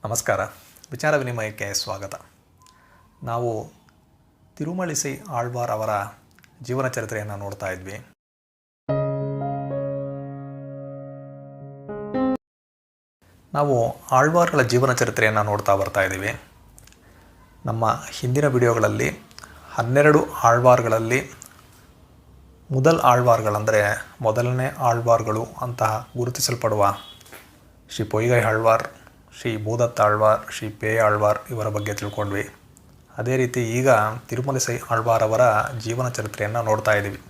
ನಮಸ್ಕಾರ. ವಿಚಾರ ವಿನಿಮಯಕ್ಕೆ ಸ್ವಾಗತ. ನಾವು ತಿರುಮಳಿಸೈ ಆಳ್ವಾರ್ ಅವರ ಜೀವನ ಚರಿತ್ರೆಯನ್ನು ನೋಡ್ತಾ ಇದ್ವಿ. ನಾವು ಆಳ್ವಾರ್ಗಳ ಜೀವನ ಚರಿತ್ರೆಯನ್ನು ನೋಡ್ತಾ ಬರ್ತಾ ಇದ್ದೀವಿ. ನಮ್ಮ ಹಿಂದಿನ ವಿಡಿಯೋಗಳಲ್ಲಿ 12 ಆಳ್ವಾರ್ಗಳಲ್ಲಿ ಆಳ್ವಾರ್ಗಳಂದರೆ ಮೊದಲನೇ ಆಳ್ವಾರ್ಗಳು ಅಂತಹ ಗುರುತಿಸಲ್ಪಡುವ ಶ್ರೀ ಪೊಯ್ಗೈ ಆಳ್ವಾರ್, ಶ್ರೀ ಭೂದತ್ತ ಆಳ್ವಾರ್, ಶ್ರೀ ಪೇಯ ಆಳ್ವಾರ್ ಇವರ ಬಗ್ಗೆ ತಿಳ್ಕೊಂಡ್ವಿ. ಅದೇ ರೀತಿ ಈಗ ತಿರುಮಲಿಸೈ ಆಳ್ವಾರ್ ಅವರ ಜೀವನ ಚರಿತ್ರೆಯನ್ನು ನೋಡ್ತಾ ಇದ್ದೀವಿ.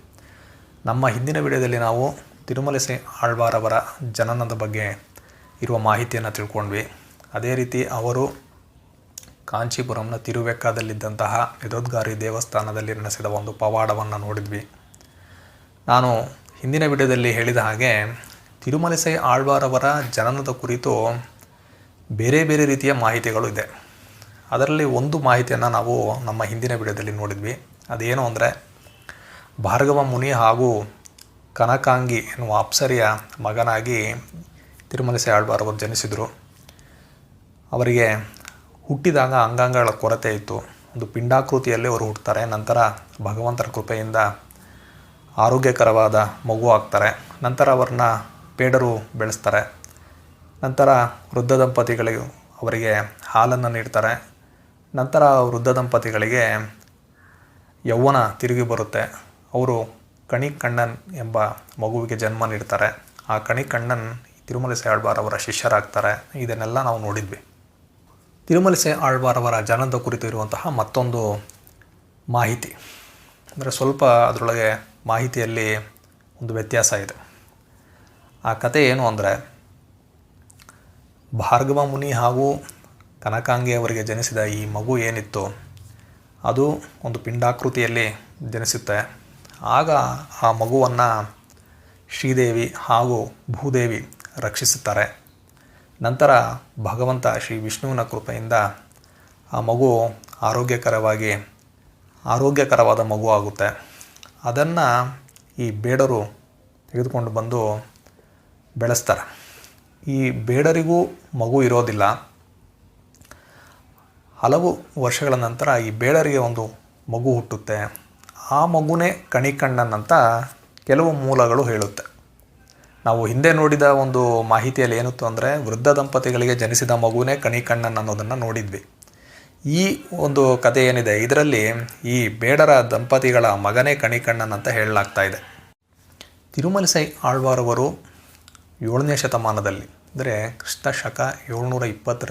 ನಮ್ಮ ಹಿಂದಿನ ವಿಡಿಯೋದಲ್ಲಿ ನಾವು ತಿರುಮಲಿಸೈ ಆಳ್ವಾರ್ ಅವರ ಜನನದ ಬಗ್ಗೆ ಇರುವ ಮಾಹಿತಿಯನ್ನು ತಿಳ್ಕೊಂಡ್ವಿ. ಅದೇ ರೀತಿ ಅವರು ಕಾಂಚೀಪುರಂನ ತಿರುವೆಕ್ಕದಲ್ಲಿದ್ದಂತಹ ಯದೋದ್ಗಾರಿ ದೇವಸ್ಥಾನದಲ್ಲಿ ನೆನೆಸಿದ ಒಂದು ಪವಾಡವನ್ನು ನೋಡಿದ್ವಿ. ನಾನು ಹಿಂದಿನ ವಿಡಿಯೋದಲ್ಲಿ ಹೇಳಿದ ಹಾಗೆ ತಿರುಮಲಿಸೈ ಆಳ್ವಾರ್ ಅವರ ಜನನದ ಕುರಿತು ಬೇರೆ ಬೇರೆ ರೀತಿಯ ಮಾಹಿತಿಗಳು ಇದೆ. ಅದರಲ್ಲಿ ಒಂದು ಮಾಹಿತಿಯನ್ನು ನಾವು ನಮ್ಮ ಹಿಂದಿನ ವಿಡಿಯೋದಲ್ಲಿ ನೋಡಿದ್ವಿ. ಅದೇನು ಅಂದರೆ, ಭಾರ್ಗವ ಮುನಿ ಹಾಗೂ ಕನಕಾಂಗಿ ಎನ್ನುವ ಅಪ್ಸರಿಯ ಮಗನಾಗಿ ತಿರುಮಲಿಸೈ ಆಳ್ವಾರ್ ಅವರು ಜನಿಸಿದರು. ಅವರಿಗೆ ಹುಟ್ಟಿದಾಗ ಅಂಗಾಂಗಗಳ ಕೊರತೆ ಇತ್ತು. ಒಂದು ಪಿಂಡಾಕೃತಿಯಲ್ಲಿ ಅವರು ಹುಟ್ಟುತ್ತಾರೆ. ನಂತರ ಭಗವಂತನ ಕೃಪೆಯಿಂದ ಆರೋಗ್ಯಕರವಾದ ಮಗು ಆಗ್ತಾರೆ. ನಂತರ ಅವರನ್ನ ಪೇಡರು ಬೆಳೆಸ್ತಾರೆ. ನಂತರ ವೃದ್ಧ ದಂಪತಿಗಳಿಗೆ ಅವರಿಗೆ ಹಾಲನ್ನು ನೀಡ್ತಾರೆ. ನಂತರ ವೃದ್ಧ ದಂಪತಿಗಳಿಗೆ ಯೌವನ ತಿರುಗಿ ಬರುತ್ತೆ. ಅವರು ಕಣಿಕಣ್ಣನ್ ಎಂಬ ಮಗುವಿಗೆ ಜನ್ಮ ನೀಡ್ತಾರೆ. ಆ ಕಣಿಕಣ್ಣನ್ ತಿರುಮಲಿಸೈ ಆಳ್ವಾರ್ ಅವರ ಶಿಷ್ಯರಾಗ್ತಾರೆ. ಇದನ್ನೆಲ್ಲ ನಾವು ನೋಡಿದ್ವಿ. ತಿರುಮಲಿಸೈ ಆಳ್ವಾರ್ ಅವರ ಜನನದ ಕುರಿತು ಇರುವಂತಹ ಮತ್ತೊಂದು ಮಾಹಿತಿ ಅಂದರೆ, ಸ್ವಲ್ಪ ಅದರೊಳಗೆ ಮಾಹಿತಿಯಲ್ಲಿ ಒಂದು ವ್ಯತ್ಯಾಸ ಇದೆ. ಆ ಕತೆ ಏನು ಅಂದರೆ, ಭಾರ್ಗವ ಮುನಿ ಹಾಗೂ ಕನಕಾಂಗಿ ಅವರಿಗೆ ಜನಿಸಿದ ಈ ಮಗು ಏನಿತ್ತು ಅದು ಒಂದು ಪಿಂಡಾಕೃತಿಯಲ್ಲಿ ಜನಿಸುತ್ತೆ. ಆಗ ಆ ಮಗುವನ್ನು ಶ್ರೀದೇವಿ ಹಾಗೂ ಭೂದೇವಿ ರಕ್ಷಿಸುತ್ತಾರೆ. ನಂತರ ಭಗವಂತ ಶ್ರೀ ವಿಷ್ಣುವಿನ ಕೃಪೆಯಿಂದ ಆ ಮಗು ಆರೋಗ್ಯಕರವಾದ ಮಗು ಆಗುತ್ತೆ. ಅದನ್ನು ಈ ಬೇಡರು ತೆಗೆದುಕೊಂಡು ಬಂದು ಬೆಳೆಸ್ತಾರೆ. ಈ ಬೇಡರಿಗೂ ಮಗು ಇರೋದಿಲ್ಲ. ಹಲವು ವರ್ಷಗಳ ನಂತರ ಈ ಬೇಡರಿಗೆ ಒಂದು ಮಗು ಹುಟ್ಟುತ್ತೆ. ಆ ಮಗುನೇ ಕಣಿಕಣ್ಣನ್ ಅಂತ ಕೆಲವು ಮೂಲಗಳು ಹೇಳುತ್ತೆ. ನಾವು ಹಿಂದೆ ನೋಡಿದ ಒಂದು ಮಾಹಿತಿಯಲ್ಲಿ ಏನಿತ್ತು ಅಂದರೆ, ವೃದ್ಧ ದಂಪತಿಗಳಿಗೆ ಜನಿಸಿದ ಮಗುನೇ ಕಣಿಕಣ್ಣನ್ ಅನ್ನೋದನ್ನು ನೋಡಿದ್ವಿ. ಈ ಒಂದು ಕಥೆ ಏನಿದೆ ಇದರಲ್ಲಿ ಈ ಬೇಡರ ದಂಪತಿಗಳ ಮಗನೇ ಕಣಿಕಣ್ಣನ್ ಅಂತ ಹೇಳಲಾಗ್ತಾ ಇದೆ. ತಿರುಮಲಿಸೈ ಆಳ್ವಾರ್ ಅವರು 7ನೇ ಶತಮಾನದಲ್ಲಿ ಅಂದರೆ ಕ್ರಿಸ್ತ ಶಕ 720